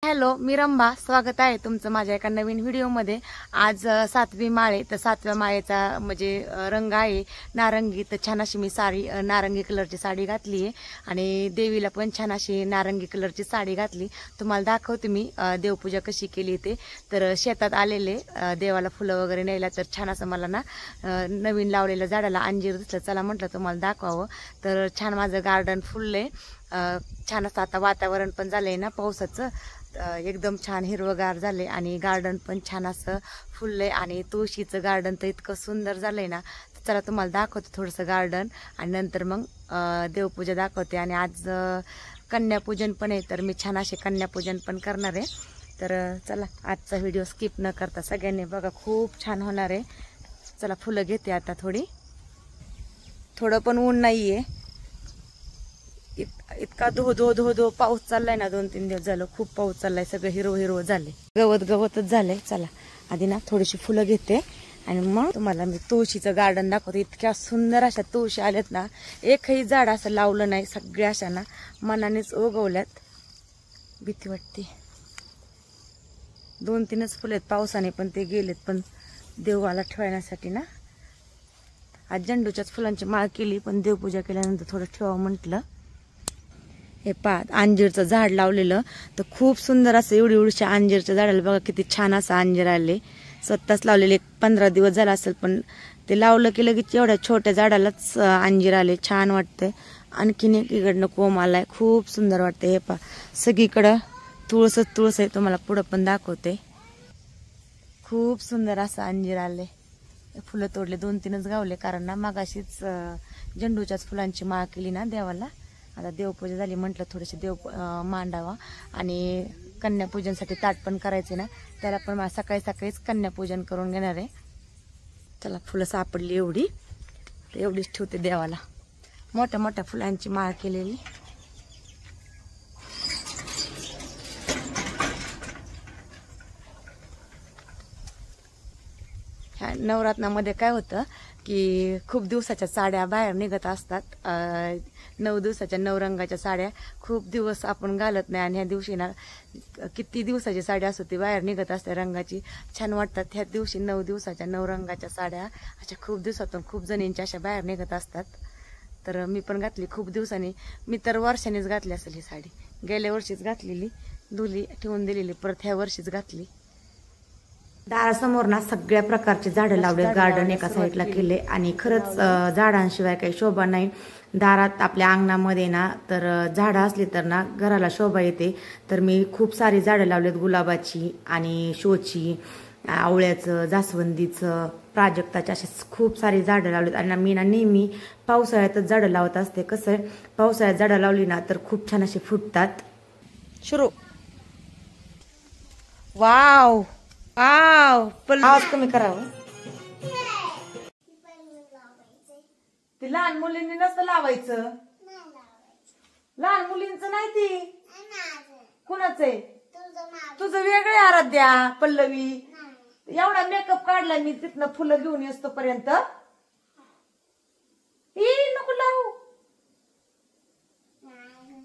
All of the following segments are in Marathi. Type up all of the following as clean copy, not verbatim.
हॅलो, मी रंभा. स्वागत आहे तुमचं माझ्या एका नवीन व्हिडिओमध्ये. आज 7वी माळे. तर 7व्या माळेचा म्हणजे रंग आहे नारंगी. तर छान अशी मी साडी नारंगी कलरची साडी घातली आहे आणि देवीला पण छान अशी नारंगी कलरची साडी घातली. तुम्हाला दाखवते मी देवपूजा कशी केली ते. तर शेतात आलेले देवाला फुलं वगैरे न्यायला, तर छान असं मला ना नवीन लावलेल्या झाडाला अंजीर दिसलं. चला म्हटलं तुम्हाला दाखवावं. तर छान माझं गार्डन फुललंय. छान असं आता वातावरण पण झालंय ना पावसाचं. एकदम छान हिरवगार झाले आणि गार्डन पण छान असं फुललंय आणि तुळशीचं गार्डन तर इतकं सुंदर झालंय ना. तर चला तुम्हाला दाखवते थोडंसं गार्डन आणि नंतर मग देवपूजा दाखवते. आणि आज कन्यापूजन पण आहे, तर मी छान असे कन्यापूजन पण करणार आहे. तर चला आजचा व्हिडिओ स्किप न करता सगळ्यांनी बघा, खूप छान होणार आहे. चला फुलं घेते आता. थोडं पण ऊन नाहीये. इतका धो पाऊस चाललाय ना. 2-3 दिवस झालं खूप पाऊस चाललाय. सगळं हिरवं झाले, गवतच झालंय. चला आधी ना थोडीशी फुलं घेते आणि मग तुम्हाला मी तुळशीचं गार्डन दाखवते. इतक्या सुंदर अशा तुळशी आल्यात ना. एकही झाड असं लावलं नाही, सगळ्या अशा ना मनानेच उगवल्यात. भीती वाटते. 2-3च फुलं आहेत पावसाने, पण ते गेलेत. पण देवाला ठेवण्यासाठी ना आज झेंडूच्याच फुलांची माळ केली, पण देवपूजा केल्यानंतर थोडं ठेवावं म्हटलं. हे अंजीरचं झाड लावलेलं, तर खूप सुंदर असं एवढ्या अंजीरच्या झाडाला बघा किती छान असं अंजीर आले. स्वतःच लावलेले. 15 दिवस झाला असेल, पण ते लावलं की लगेच एवढ्या छोट्या झाडालाच अंजीर आले. छान वाटतंय. आणखीन एकीकडनं कोंब आलाय. खूप सुंदर वाटतंय. हे सगळीकडं तुळस आहे. तुम्हाला पुढं पण दाखवते. खूप सुंदर असं अंजीर आले. फुलं तोडले, 2-3च गावले, कारण ना मगाशीच झेंडूच्याच फुलांची माळ केली ना देवाला. आता देवपूजा झाली, म्हटलं थोडेसे देव मांडावा आणि कन्यापूजनसाठी ताट पण करायचे ना. त्याला पण मला सकाळीच कन्यापूजन करून घेणार आहे. चला फुलं सापडली एवढीच ठेवते देवाला. मोठ्या फुलांची माळ केलेली. ह्या नवरात्रामध्ये काय होतं की खूप दिवसाच्या साड्या बाहेर निघत असतात. 9 दिवसाच्या 9 रंगाच्या साड्या खूप दिवस आपण घालत नाही, आणि ह्या दिवशी ना किती दिवसाची साडी असो ती बाहेर निघत असते रंगाची. छान वाटतात. ह्या दिवशी 9 दिवसाच्या 9 रंगाच्या साड्या अशा खूप दिवसातून खूप जणींच्या अशा बाहेर निघत असतात. तर मी पण घातली खूप दिवसांनी. मी तर वर्षांनीच घातली असेल ही साडी. गेल्या वर्षीच घातलेली, धुली, ठेवून दिलेली, परत ह्या वर्षीच घातली. दारासमोर ना सगळ्या प्रकारचे झाडं लावले. गार्डन एका साईडला केले आणि खरंच झाडांशिवाय काही शोभा नाही. दारात आपल्या अंगणामध्ये ना तर झाडं असली तर ना घराला शोभा येते. तर मी खूप सारी झाडं लावलेत. गुलाबाची आणि शोची, आवळ्याचं, जास्वंदीचं, प्राजक्ताची, अशी खूप सारी झाडं लावलीत. आणि मी ना नेहमी पावसाळ्यातच झाडं लावत असते. कसं आहे, पावसाळ्यात झाडं लावली ना तर खूप छान अशी फुटतात. सुरू. वाव आवाज कमी करावं. ते लहान मुलींनी नसतं लावायचं. लहान मुलींचं नाही. ती कुणाच आहे? तुझं वेगळे. आराध्या, पल्लवी. एवढा मेकअप काढला मी तिथनं फुलं घेऊन येतो पर्यंत. नको लावू.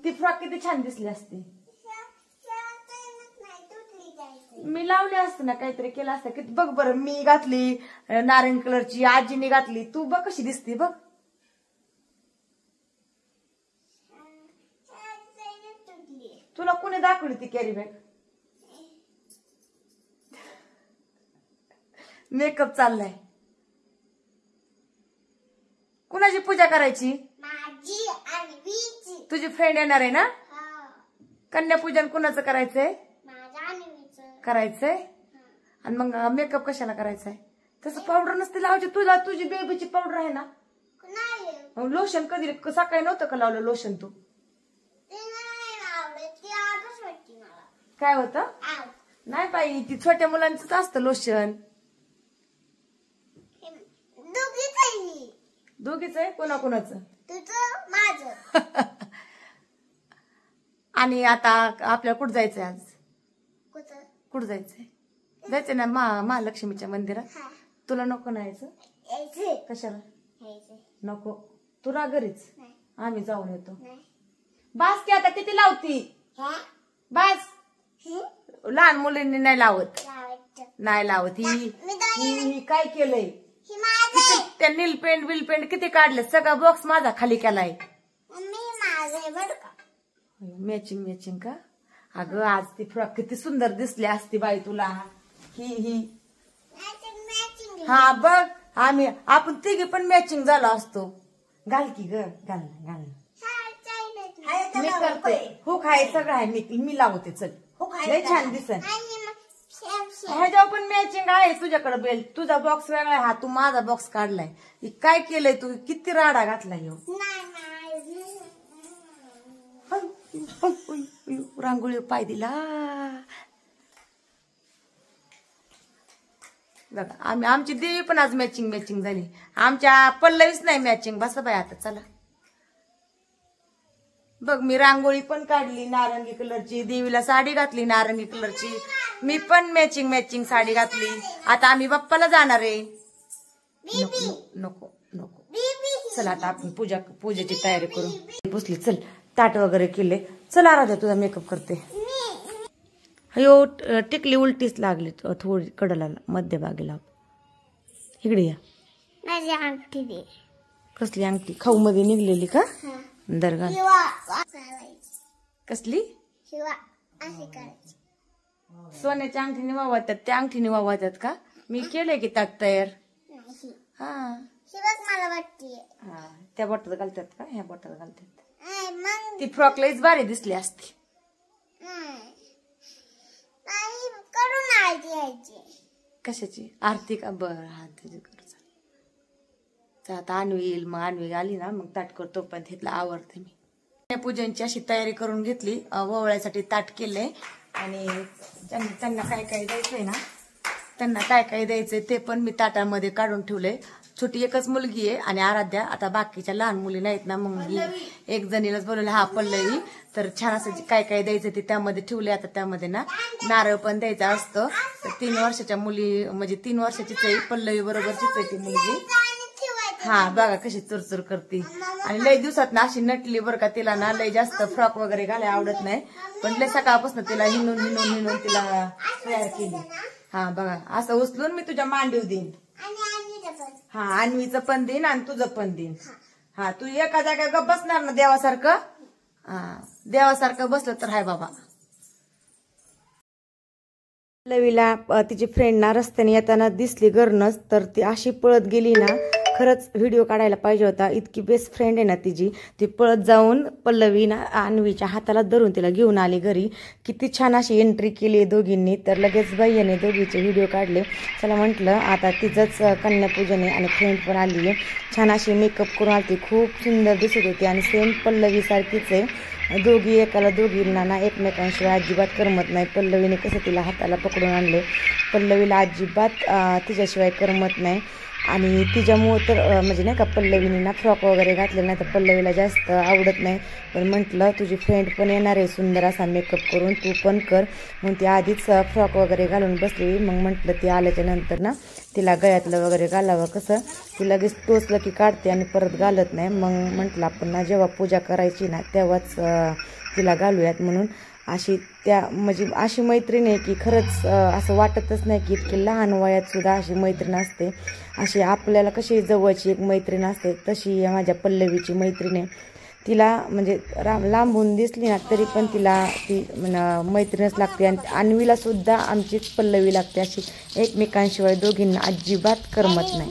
ती फ्रॉक किती छान दिसली असती. मी लावले असते ना, काहीतरी केलं असतं. किती बघ बरं. मी घातली नारंगी कलरची, आजीने घातली. तू बघ कशी दिसती बघ. तुला कोणी दाखवली ती कॅरी बॅग? मेकअप चाललाय. कुणाची पूजा करायची? माझी आणि वीची. तुझी फ्रेंड येणार आहे ना? कन्यापूजन कुणाचं करायचंय? करायचंय. आणि मग मेकअप कशाला करायचंय? तसं पावडर नसते लावायची. तुला तुझी बेबीची पावडर आहे ना. लोशन कधी सकाळी नव्हतं का लावलं लोशन? तू काय होतं? नाही बाई, ती छोट्या मुलांचंच असतं लोशन. दोघीच आहे. कोणाकोणाचं? तुझं, माझं. आणि आता आपल्याला कुठं जायचंय आज? कुठं जायचंय? जायचंय ना महालक्ष्मीच्या मंदिरात. तुला नको ना यायचं? कशाला नको? तू राहा घरीच. आम्ही जाऊन येतो. बास की आता किती लावती? बास. लहान मुलींनी नाही लावत, नाही लावत. ही काय केलंय, त्या नील पेंट बिल पेंट किती काढले, सगळा बॉक्स माझा खाली केलाय. मॅचिंग मॅचिंग का? अगं आज ती फ्रॉक किती सुंदर दिसली असती बाई तुला. ही हा बघ, आपण तिघी पण मॅचिंग झालो असतो. घाल की ग, घाल घाल. मी करते हो, खाय सगळं आहे, मी लावते. चल लय छान दिसन. ह्याच्यावर पण मॅचिंग आहे तुझ्याकडे बेल्ट. तुझा बॉक्स वेगळा आहे, हा तू माझा बॉक्स काढलाय. काय केलंय तू, किती राडा घातलाय. रांगोळी पाय दिला बघा. आमची देवी पण आज मॅचिंग मॅचिंग झाली. आमच्या पल्लवीच नाही मॅचिंग. बसा बाय आता चला. बघ मी रांगोळी पण काढली नारंगी कलरची, देवीला साडी घातली नारंगी कलरची. मी पण मॅचिंग मॅचिंग साडी घातली. आता आम्ही बाप्पाला जाणार आहे. नको नको नको. चला आता आपण पूजेची तयारी करू. पुसली, चल ताट वगैरे केले. चल आराध्या तुझा मेकअप करते. अयो टिकली उलटीच लागली थोडी कडला मध्यभागीला. इकडे या. माझी अंगठी दे. कसली अंगठी? खाऊ मध्ये निघलेली का? दरगा कसली? सोन्याच्या अंगठीने वावतात, त्या अंगठीने वावतात का? मी केलंय की ताट तयार. हा मला वाटते. हा त्या बोटात घालतात का? ह्या बोटात घालतात. ती फ्रॉक लईच भारी दिसली असती. कशाची आरती का? बरं हा त्याची कर. आता अन्वी येईल, मग अन्वी आली ना मग ताट करतो. पण तिथला आवडते मी. पूजनची अशी तयारी करून घेतली. ववळ्यासाठी ताट केलंय आणि त्यांना काय काय द्यायचंय ना, त्यांना काय काय द्यायचंय ते पण मी ताटामध्ये काढून ठेवलंय. छोटी एकच मुलगी आहे आणि आराध्या. आता बाकीच्या लहान मुली नाहीत ना, मग एक जणीलाच बोलवलं. हा पल्लवी. तर छान असं काय काय द्यायचं ते त्यामध्ये ठेवले. आता त्यामध्ये ना नारळ पण द्यायचा असतं. तर 3 वर्षाच्या मुली म्हणजे 3 वर्षाचीच आहे पल्लवी बरोबरचीच आहे ती मुलगी. हा बघा कशी चुरचुर करते. आणि लय दिवसात ना अशी नटली बरं का. तिला ना लय जास्त फ्रॉक वगैरे घालायला आवडत नाही, पण लय सकाळपासून तिला हिंडून तिला तयार केली. हा बघा असं उचलून मी तुझ्या मांडीव देईन. हा अन्वीचं पण देईन आणि तुझं पण देईन. हा तू एका जागा गप बसणार ना देवासारखं? हा देवासारखं बसलं तर हाय बाबा. पल्लवीला तिची फ्रेंड ना रस्त्याने येताना दिसली गरणच, तर ती अशी पळत गेली ना. खरंच व्हिडिओ काढायला पाहिजे होता. इतकी बेस्ट फ्रेंड आहे ना तिची. ती पळत जाऊन पल्लवी ना अन्वीच्या हाताला धरून तिला घेऊन आली घरी. किती छान अशी एंट्री केली दोघींनी. तर लगेच भैयाने दोघीचे व्हिडिओ काढले. चला म्हटलं आता तिचंच कन्यापूजन आहे आणि फ्रेंड पण आली आहे. छान अशी मेकअप करून आली. खूप सुंदर दिसत होती आणि सेम पल्लवी सारखीच आहे. दोघी एकाला दोघींना ना एकमेकांशिवाय अजिबात करमत नाही. पल्लवीने कसं तिला हाताला पकडून आणले. पल्लवीला अजिबात तिच्याशिवाय करमत नाही. आणि तिच्यामुळं तर म्हणजे नाही का पल्लवीने ना फ्रॉक वगैरे घातले नाही तर पल्लवीला जास्त आवडत नाही. पण म्हटलं तुझी फ्रेंड पण येणार आहे सुंदर असा मेकअप करून, तू पण कर. मग ती आधीच फ्रॉक वगैरे घालून बसली. मग म्हटलं ती आल्याच्या नंतर ना तिला गळ्यातलं वगैरे घालावं. कसं ती लगेच टोचलं की काढते आणि परत घालत नाही. मग म्हटलं आपण ना जेव्हा पूजा करायची ना तेव्हाच तिला घालूयात म्हणून. अशी म्हणजे अशी मैत्रीण आहे की खरंच असं वाटतच नाही की इतकी लहान वयात सुद्धा अशी मैत्रीण असते. अशी आपल्याला कशी जवळची एक मैत्रीण असते तशी माझ्या पल्लवीची मैत्रीण आहे. तिला म्हणजे लांबून दिसली ना तरी पण तिला ती मैत्रीणच लागते. आणि अन्वीला सुद्धा आमचीच पल्लवी लागते. अशी एकमेकांशिवाय दोघींना अजिबात करमत नाही.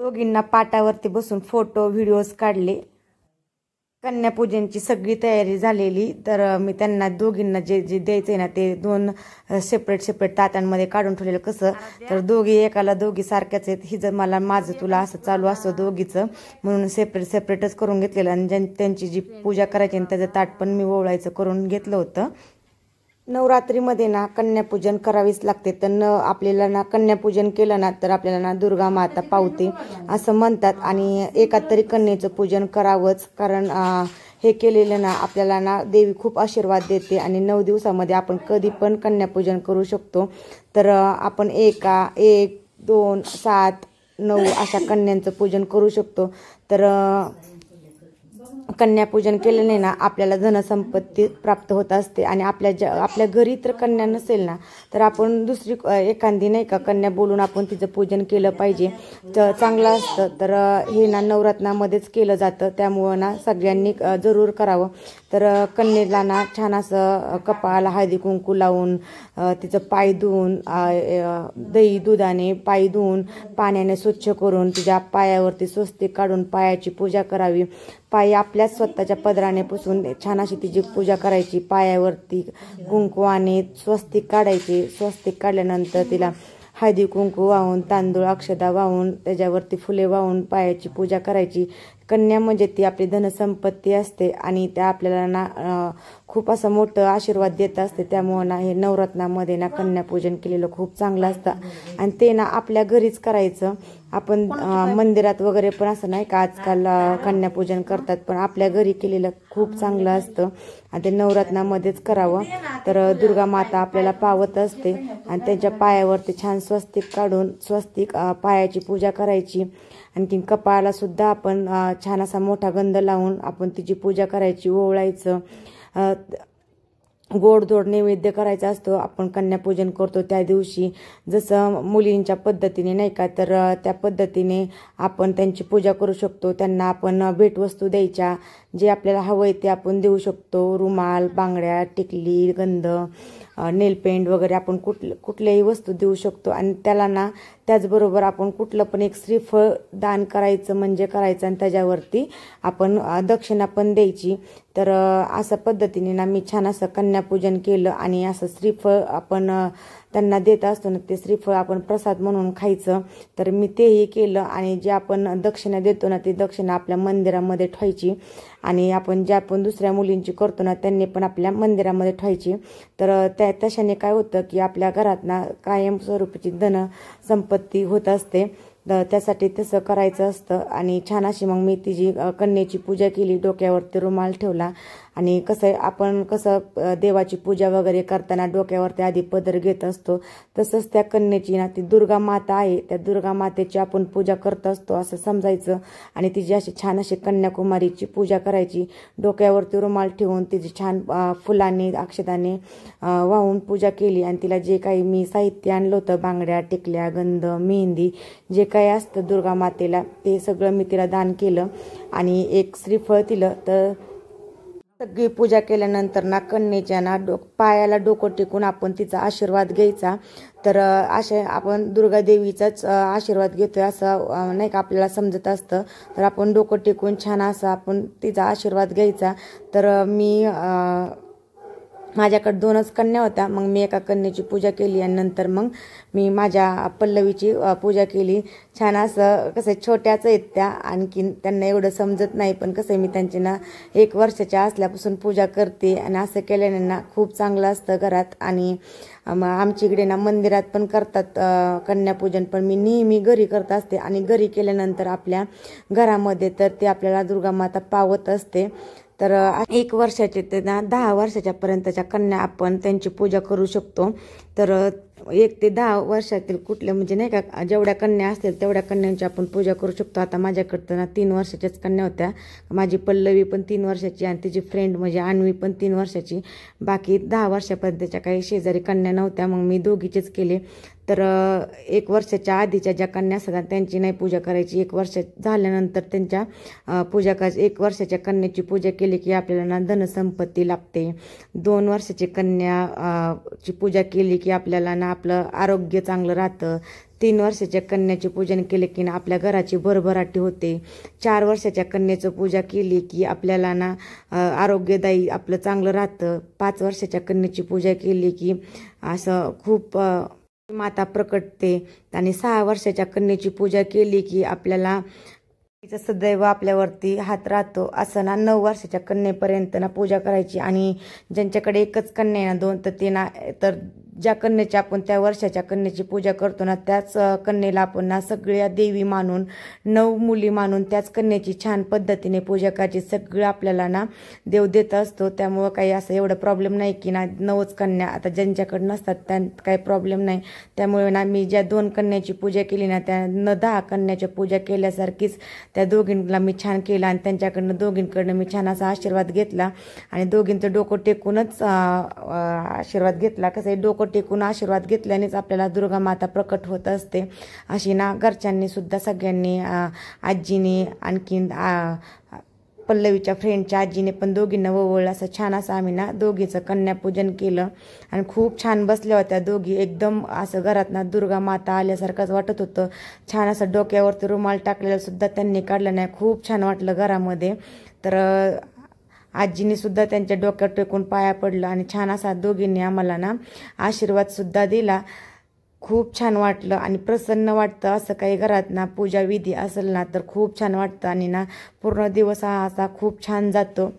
दोघींना पाटावरती बसून फोटो व्हिडिओज काढले. कन्यापूजनची सगळी तयारी झालेली. तर मी त्यांना दोघींना जे जे द्यायचंय ना ते 2 सेपरेट ताटांमध्ये काढून ठेवलेलं. कसं तर दोघी एकाला दोघी सारख्याच आहेत. ही जर मला माझं तुला असं चालू असतं दोघीचं म्हणून सेपरेटच करून घेतलेलं. आणि त्यांची जी पूजा करायची त्याचं ताट पण मी ओवळायचं करून घेतलं होतं. नवरात्रीमध्ये ना कन्यापूजन करावीच लागते. तर आपल्याला ना कन्यापूजन केलं ना तर आपल्याला ना दुर्गा माता पावते असं म्हणतात. आणि एका तरी कन्येचं पूजन करावंच, कारण हे केलेलं ना आपल्याला ना देवी खूप आशीर्वाद देते. आणि 9 दिवसामध्ये आपण कधी पण कन्यापूजन करू शकतो. तर आपण 1, 2, 7, 9 अशा कन्यांचं पूजन करू शकतो. तर कन्यापूजन केल्याने ना आपल्याला धनसंपत्ती प्राप्त होत असते. आणि आपल्या घरी तर कन्या नसेल ना तर आपण दुसरी एखादी नाही का कन्या बोलून आपण तिचं पूजन केलं पाहिजे, चांगलं असतं. तर हे ना नवरत्नामध्येच केलं जातं, त्यामुळं ना सगळ्यांनी जरूर करावं. तर कन्येला ना छान असं कपाळाला हळदी कुंकू लावून तिचं पाय धुवून दही दुधाने पाय धुवून पाण्याने स्वच्छ करून तिच्या पायावरती स्वस्तिक काढून पायाची पूजा करावी. पाय आपल्या स्वतःच्या पदराने पुसून छान अशी तिची पूजा करायची. पायावरती कुंकवाने स्वस्तिक काढायचे. स्वस्तिक काढल्यानंतर तिला हळदी कुंकू वाहून, तांदूळ अक्षदा वाहून, त्याच्यावरती फुले वाहून पायाची पूजा करायची. कन्या म्हणजे ती आपली धनसंपत्ती असते आणि त्या आपल्याला ना खूप असं मोठं आशीर्वाद देत असते. त्यामुळे ना हे नवरत्नामध्ये ना कन्यापूजन केलेलं खूप चांगलं असतं. आणि ते ना आपल्या घरीच करायचं. आपण मंदिरात वगैरे पण असं नाही का आजकाल कन्यापूजन करतात, पण आपल्या घरी केलेलं खूप चांगलं असतं आणि ते नवरत्नामध्येच करावं. तर दुर्गा माता आपल्याला पावत असते आणि त्यांच्या पायावरती छान स्वस्तिक काढून स्वस्तिक पायाची पूजा करायची. आणखीन कपाळाला सुद्धा आपण छान असा मोठा गंध लावून आपण तिची पूजा करायची, ओवाळायचं. गोडधोड नैवेद्य करायचा असतो. आपण कन्यापूजन करतो त्या दिवशी जसं मुलींच्या पद्धतीने नाही का, तर त्या पद्धतीने आपण त्यांची पूजा करू शकतो. त्यांना आपण भेटवस्तू द्यायच्या, जे आपल्याला हवं आहे ते आपण देऊ शकतो. रुमाल, बांगड्या, टिकली, गंध, नेलपेंट वगैरे आपण कुठल्याही वस्तू देऊ शकतो. आणि त्याला ना त्याचबरोबर आपण कुठलं पण एक श्रीफळ दान करायचं म्हणजे करायचं आणि त्याच्यावरती आपण दक्षिणा पण द्यायची. तर अशा पद्धतीने ना मी छान असं कन्यापूजन केलं. आणि असं श्रीफळ आपण त्यांना देत असतो ना, ते श्रीफळ आपण प्रसाद म्हणून खायचं. तर मी तेही केलं. आणि जे आपण दक्षिणा देतो ना ती दक्षिणा आपल्या मंदिरामध्ये ठेवायची. आणि आपण ज्या पण दुसऱ्या मुलींची करतो ना त्यांनी पण आपल्या मंदिरामध्ये ठेवायची. तर तशाने काय होतं की आपल्या घरात ना कायमस्वरूपीची धन संपत्ती होत असते. त्यासाठी तसं करायचं असतं. आणि छान अशी मग मी तिची कन्येची पूजा केली. डोक्यावरती रुमाल ठेवला. आणि कसं आपण देवाची पूजा वगैरे करताना डोक्यावरती आधी पदर घेत असतो, तसंच त्या कन्येची ना ती दुर्गा माता आहे, त्या दुर्गा मातेची आपण पूजा करत असतो असं समजायचं. आणि तिची अशी छान अशी कन्याकुमारीची पूजा करायची. डोक्यावरती रुमाल ठेवून तिची छान फुलांनी अक्षदाने वाहून पूजा केली. आणि तिला जे काही मी साहित्य आणलं होतं, बांगड्या, टिकल्या, गंध, मेहंदी, जे काही असतं दुर्गा मातेला ते सगळं मी तिला दान केलं. आणि एक श्रीफळ दिलं. तर सगळी पूजा केल्यानंतर ना कन्येच्या ना पायाला डोकं टेकून आपण तिचा आशीर्वाद घ्यायचा. तर असे आपण दुर्गा देवीचाच आशीर्वाद घेतोय असं नाही का आपल्याला समजत असतं. तर आपण डोकं टेकून छान असं आपण तिचा आशीर्वाद घ्यायचा. तर मी माझ्याकडे 2च कन्या होत्या. मग मी एका कन्येची पूजा केली आणि नंतर मग मी माझ्या पल्लवीची पूजा केली. छान असं कसं छोट्याच आहेत त्या, आणखीन त्यांना एवढं समजत नाही, पण कसं मी त्यांची ना 1 वर्षाच्या असल्यापासून पूजा करते. आणि असं केल्याने ना खूप चांगलं असतं घरात. आणि आमच्या इकडे ना मंदिरात पण करतात कन्यापूजन, पण मी नेहमी घरी करत असते. आणि घरी केल्यानंतर आपल्या घरामध्ये तर ते आपल्याला दुर्गा माता पावत असते. तर 1 वर्षाचे ते 10 वर्षाच्या पर्यंतच्या कन्या आपण त्यांची पूजा करू शकतो. तर 1 ते 10 वर्षातील कुठल्या म्हणजे नाही का जेवढ्या कन्या असतील तेवढ्या कन्यांची आपण पूजा करू शकतो. आता माझ्याकडं ना 3 वर्षाच्याच कन्या होत्या. माझी पल्लवी पण 3 वर्षाची आणि तिची फ्रेंड म्हणजे अन्वी पण 3 वर्षाची. बाकी 10 वर्षापर्यंतच्या काही शेजारी कन्या नव्हत्या. मग मी दोघीचेच केले. तर 1 वर्षाच्या आधीच्या ज्या कन्या असतात त्यांची नाही पूजा करायची. 1 वर्ष झाल्यानंतर त्यांच्या पूजा करायची. 1 वर्षाच्या कन्याची पूजा केली की आपल्याला ना धनसंपत्ती लाभते. 2 वर्षाची कन्या ची पूजा केली की आपल्याला ना आपलं आरोग्य चांगलं राहतं. 3 वर्षाच्या कन्याचे पूजन केले की ना आपल्या घराची भरभराटी होते. 4 वर्षाच्या कन्याचं पूजा केली की आपल्याला ना आरोग्यदायी आपलं चांगलं राहतं. 5 वर्षाच्या कन्याची पूजा केली की असं खूप माता प्रकटते. आणि 6 वर्षाच्या कन्येची पूजा केली की आपल्याला तिचं सदैव आपल्यावरती हात राहतो असं ना 9 वर्षाच्या कन्येपर्यंत ना पूजा करायची. आणि ज्यांच्याकडे एकच कन्या आहे ना 2 तर ते ना तर ज्या कन्येची आपण त्या वर्षाच्या कन्येची पूजा करतो ना त्याच कन्येला आपण ना सगळ्या देवी मानून 9 मुली मानून त्याच कन्येची छान पद्धतीने पूजा करायची. सगळं आपल्याला ना देव देत असतो. त्यामुळं काही असं एवढं प्रॉब्लेम नाही की ना 9च कन्या आता ज्यांच्याकडे नसतात त्यांत काही प्रॉब्लेम नाही. त्यामुळे ना मी ज्या 2 कन्याची पूजा केली ना त्या 10 कन्याच्या पूजा केल्यासारखीच त्या दोघींना मी छान केलं आणि त्यांच्याकडनं दोघींकडनं मी छान असा आशीर्वाद घेतला. आणि दोघींचं डोकं टेकूनच आशीर्वाद घेतला. कसं आहे डोकं टेकून आशीर्वाद घेतल्यानेच आपल्याला दुर्गा माता प्रकट होत असते. अशी ना घरच्यांनी सुद्धा सगळ्यांनी आजीने आणखीन पल्लवीच्या फ्रेंडच्या आजीने पण दोघींना ववळलं. असं छान असं आम्ही ना दोघीचं कन्यापूजन केलं आणि खूप छान बसल्या होत्या दोघी. एकदम असं घरात ना दुर्गा माता आल्यासारखंच वाटत होतं. छान असं डोक्यावरती रुमाल टाकलेला सुद्धा त्यांनी काढलं नाही. खूप छान वाटलं घरामध्ये. तर आजीने सुद्धा त्यांच्या डोक्यात टेकून पाया पडलं आणि छान असा दोघींनी आम्हाला ना आशीर्वाद सुद्धा दिला. खूप छान वाटलं आणि प्रसन्न वाटतं. असं काही घरात ना पूजा विधी असेल ना तर खूप छान वाटतं आणि ना पूर्ण दिवस हा असा खूप छान जातो.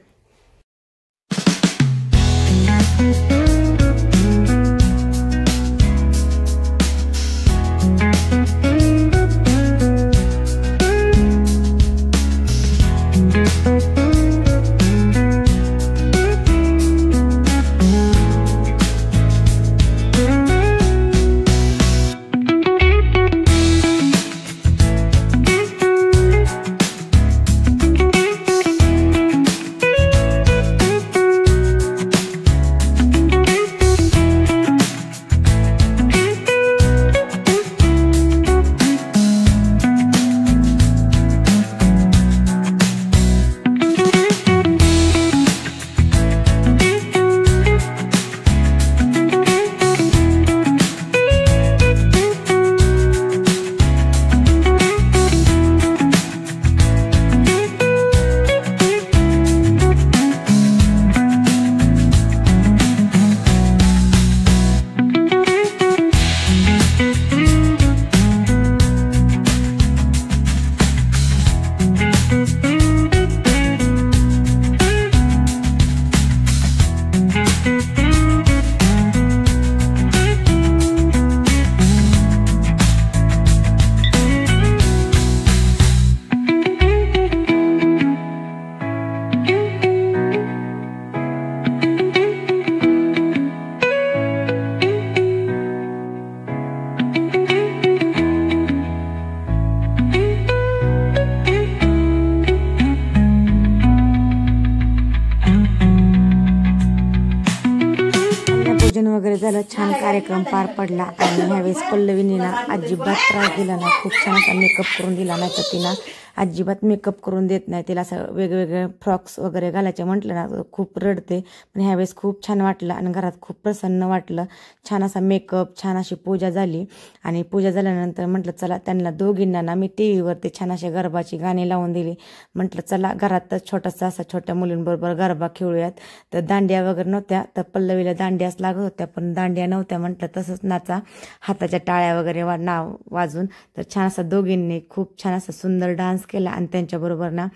वगैरे झालं. छान कार्यक्रम पार पडला आणि ह्यावेळेस पल्लवीने ना अजिबात त्रास दिला ना. खूप छान असा मेकअप करून दिला ना. तर तिला अजिबात मेकअप करून देत नाही. तिला असं वेगवेगळे फ्रॉक्स वगैरे घालायचे म्हटलं ना खूप रडते. पण ह्यावेळेस खूप छान वाटलं आणि घरात खूप प्रसन्न वाटलं. छान असा मेकअप, छान अशी पूजा झाली. आणि पूजा झाल्यानंतर म्हटलं चला त्यांना दोघींना ना मी टी व्हीवरती छान असे गरबाची गाणी लावून दिली. म्हटलं चला घरातच छोटासा असा छोट्या मुलींबरोबर गरबा खेळूयात. तर दांड्या वगैरे नव्हत्या. तर पल्लवीला दांड्याच लागत होत्या पण दांड्या नव्हत्या. म्हटलं तसंच नाचा, हाताच्या टाळ्या वगैरे वाजून. तर छान असा दोघींनी खूप छान असा सुंदर डान्स केला आणि त्यांच्याबरोबर ना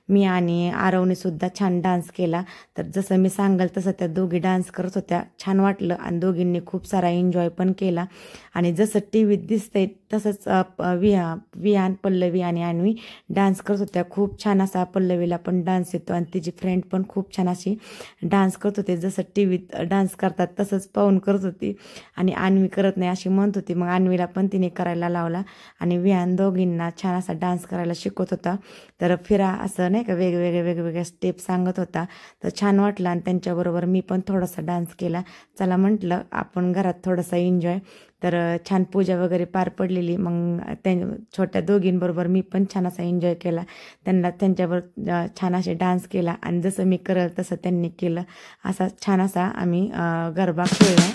मी आणि आरवने सुद्धा छान डान्स केला. तर जसं मी सांगाल तसं त्या दोघी डान्स करत होत्या. छान वाटलं आणि दोघींनी खूप सारा एन्जॉय पण केला. आणि जसं टी व्हीत दिसतंय तसंच विहान, पल्लवी आणि अन्वी डान्स करत होत्या. खूप छान असा पल्लवीला पण डान्स येतो आणि तिची फ्रेंड पण खूप छान अशी डान्स करत होते. जसं टी व्हीत डान्स करतात तसंच पाहून करत होती. आणि अन्वी करत नाही अशी म्हणत होती. मग अन्वीला पण तिने करायला लावला आणि विहान दोघींना छान असा डान्स करायला शिकवत होता. तर फिरा असं नाही का वेगवेगळ्या स्टेप सांगत होता. तर छान वाटलं आणि त्यांच्याबरोबर मी पण थोडासा डान्स केला. चला म्हटलं आपण घरात थोडासा एन्जॉय. तर छान पूजा वगैरे पार पडलेली. मग त्या छोट्या दोघींबरोबर मी पण छान असा एन्जॉय केला. त्यांच्याबरोबर छान असे डान्स केला आणि जसं मी करल तसं त्यांनी केलं. असा छान असा आम्ही गरबा खेळला.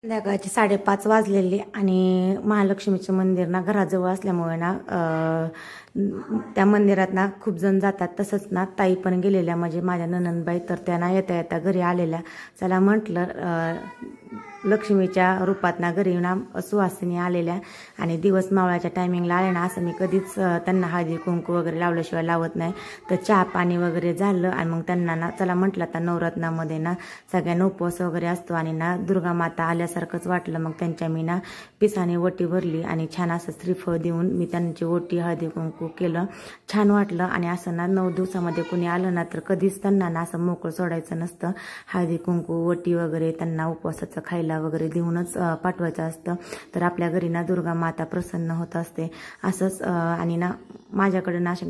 संध्याकाळचे 5:30 वाजलेले आणि महालक्ष्मीचं मंदिर ना घराजवळ असल्यामुळे ना त्या मंदिरात ना खूप जण जातात. तसंच ना ताई पण गेलेल्या म्हणजे माझ्या ननंदबाई, तर त्या ना येता येता घरी आलेल्या. चला म्हटलं लक्ष्मीच्या रूपात ना घरी ना सुवासिनी आलेल्या आणि दिवस मावळाच्या टायमिंगला आले ना, असं मी कधीच त्यांना हळदी कुंकू वगैरे लावल्याशिवाय लावत नाही. तर चहा पाणी वगैरे झालं आणि मग त्यांना ना चला म्हटलं आता नवरत्नामध्ये ना सगळ्यांना उपवास वगैरे असतो आणि ना दुर्गा माता आल्यासारखंच वाटलं. मग त्यांच्या मी ना पिसाने ओटी भरली आणि छान असं श्रीफळ देऊन मी त्यांची ओटी हळदी कुंकू केलं. छान वाटलं. आणि असं ना 9 दिवसामध्ये कुणी आलं ना तर कधीच त्यांना ना असं मोकळं सोडायचं नसतं. हळदी कुंकू ओटी वगैरे त्यांना उपवासाचं खायला वगैरे देऊनच पाठवायचं असतं. तर आपल्या घरी ना दुर्गा माता प्रसन्न होत असते असंच. आणि ना माझ्याकडे ना असं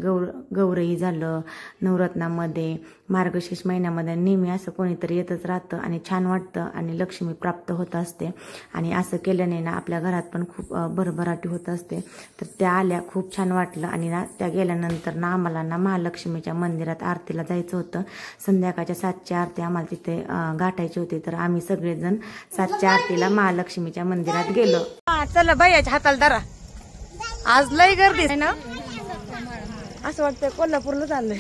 गौरई झालं, नवरत्नामध्ये मार्गशीर्ष महिन्यामध्ये नेहमी असं कोणीतरी येतच राहतं आणि छान वाटतं आणि लक्ष्मी प्राप्त होत असते. आणि असं केल्याने ना आपल्या घरात पण खूप भरभराटी होत असते. तर त्या आल्या, खूप छान वाटलं. आणि ना त्या गेल्यानंतर ना आम्हाला ना महालक्ष्मीच्या मंदिरात आरतीला जायचं होतं. संध्याकाळच्या 7ची आरती आम्हाला तिथे गाठायची होती. तर आम्ही सगळेजण 7च्या आरतीला महालक्ष्मीच्या मंदिरात गेलो. चला बाईच्या हाताला धरा. आज लई गर्दी आहे ना, असं वाटतंय कोल्हापूरला चाललंय.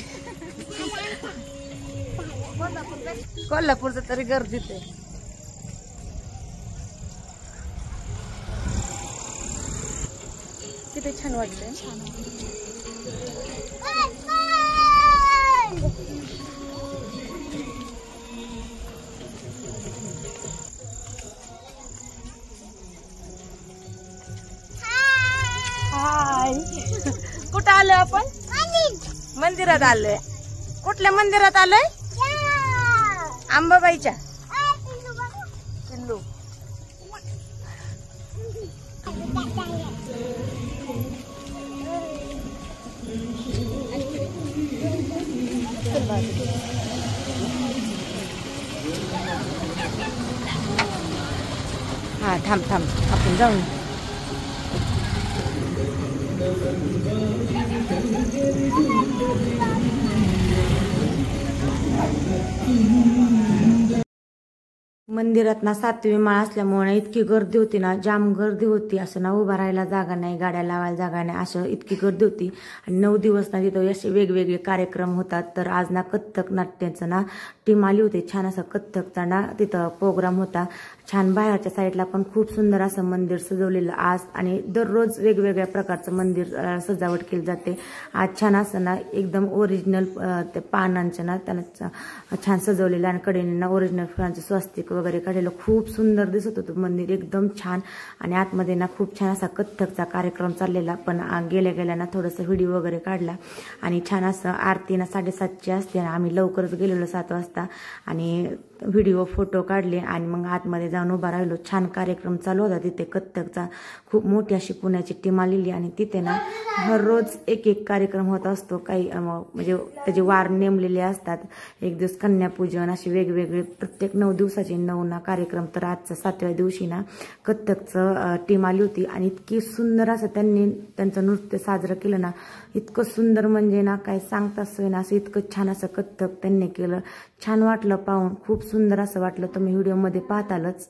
कोल्हापूरचं तरी गर्दीत आहे. किती छान वाटतंय. हाय, कुठं आलोय आपण? मंदिरात आलोय. कुठल्या मंदिरात आलोय? अंबाबाईच्या. किल्लू. हा थांब आपण जाऊन. मंदिरात ना 7वी माळ असल्यामुळे इतकी गर्दी होती ना, जाम गर्दी होती. असं ना उभा राहायला जागा नाही, गाड्या लावायला जागा नाही, असं इतकी गर्दी होती. आणि 9 दिवस ना तिथं असे वेगवेगळे कार्यक्रम होतात. तर आज ना कथ्थक नाट्याचं ना टीम आली होती. छान असं कथ्थकचा ना तिथं प्रोग्राम होता. छान बाहेरच्या साईडला पण खूप सुंदर असं मंदिर सजवलेलं आज. आणि दररोज वेगवेगळ्या प्रकारचं मंदिर सजावट केली जाते. आज छान असं ना एकदम ओरिजिनल ते पानांचं ना त्यांना छान सजवलेलं आणि कडेने ना ओरिजिनल फुलांचं स्वस्तिक वगैरे काढलेलं खूप सुंदर दिसत होतं मंदिर, एकदम छान. आणि आतमध्ये ना खूप छान असा कथ्थकचा कार्यक्रम चाललेला. पण गेल्या ना थोडंसं व्हिडिओ वगैरे काढला. आणि छान असं आरती ना 7:30ची असते. आम्ही लवकरच गेलेलो 7 वाजता आणि व्हिडिओ फोटो काढले आणि मग आतमध्ये जाऊन उभा राहिलो. छान कार्यक्रम चालू होता तिथे कथ्थकचा. खूप मोठी अशी पुण्याची टीम आलेली आणि तिथे ना हर रोज एक कार्यक्रम होत असतो. काही म्हणजे त्याचे वार नेमलेले असतात. एक दिवस कन्यापूजन, असे वेगवेगळे प्रत्येक 9 दिवसाचे 9 ना कार्यक्रम. तर आजच्या 7व्या दिवशी ना कथ्थकचं टीम आली होती आणि इतकी सुंदर असं त्यांनी त्यांचं नृत्य साजरं केलं ना, इतकं सुंदर म्हणजे ना काय सांगताच सोय ना. असं इतकं छान असं कथ्थक त्यांनी केलं. छान वाटलं पाहून, खूप सुंदर असं वाटलं. तुम्ही व्हिडिओमध्ये पाहतालच.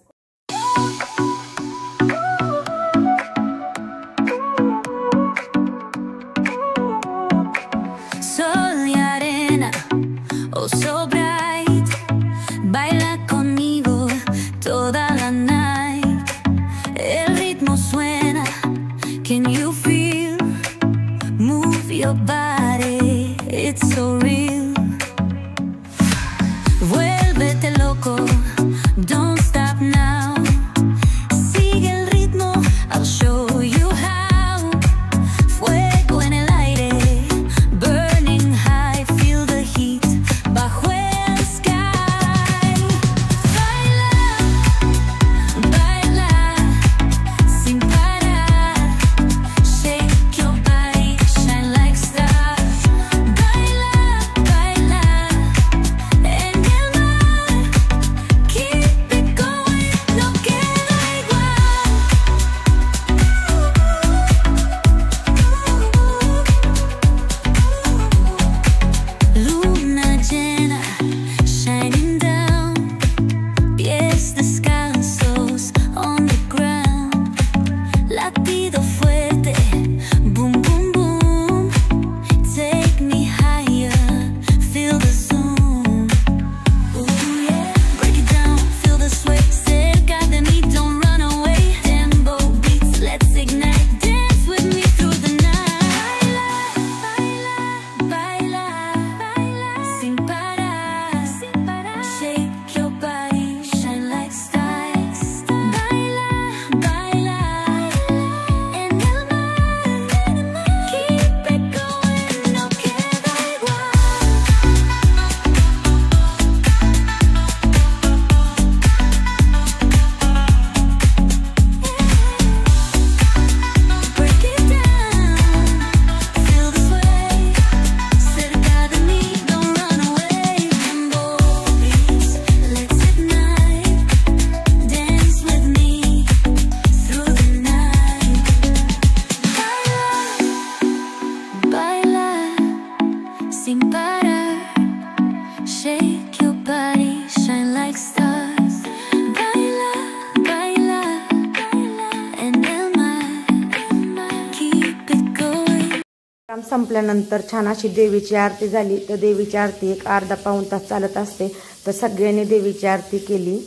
संपल्यानंतर छान अशी देवीची आरती झाली. तर देवीची आरती एक अर्धा पाऊण तास चालत असते. तर सगळ्यांनी देवीची आरती केली.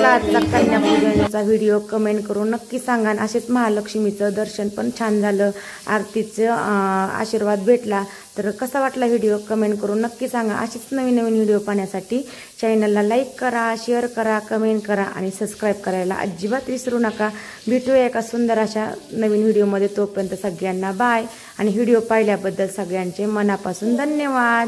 आजचा कन्यापूजनाचा व्हिडिओ कमेंट करून नक्की सांगा. असेच महालक्ष्मीचं दर्शन पण छान झालं, आरतीचं आशीर्वाद भेटला. तर कसा वाटला व्हिडिओ कमेंट करून नक्की सांगा. असेच नवीन नवीन व्हिडिओ पाहण्यासाठी चॅनलला लाईक करा, शेअर करा, कमेंट करा आणि सबस्क्राईब करायला अजिबात विसरू नका. भेटूया एका सुंदर अशा नवीन व्हिडिओमध्ये. तोपर्यंत सगळ्यांना बाय आणि व्हिडिओ पाहिल्याबद्दल सगळ्यांचे मनापासून धन्यवाद.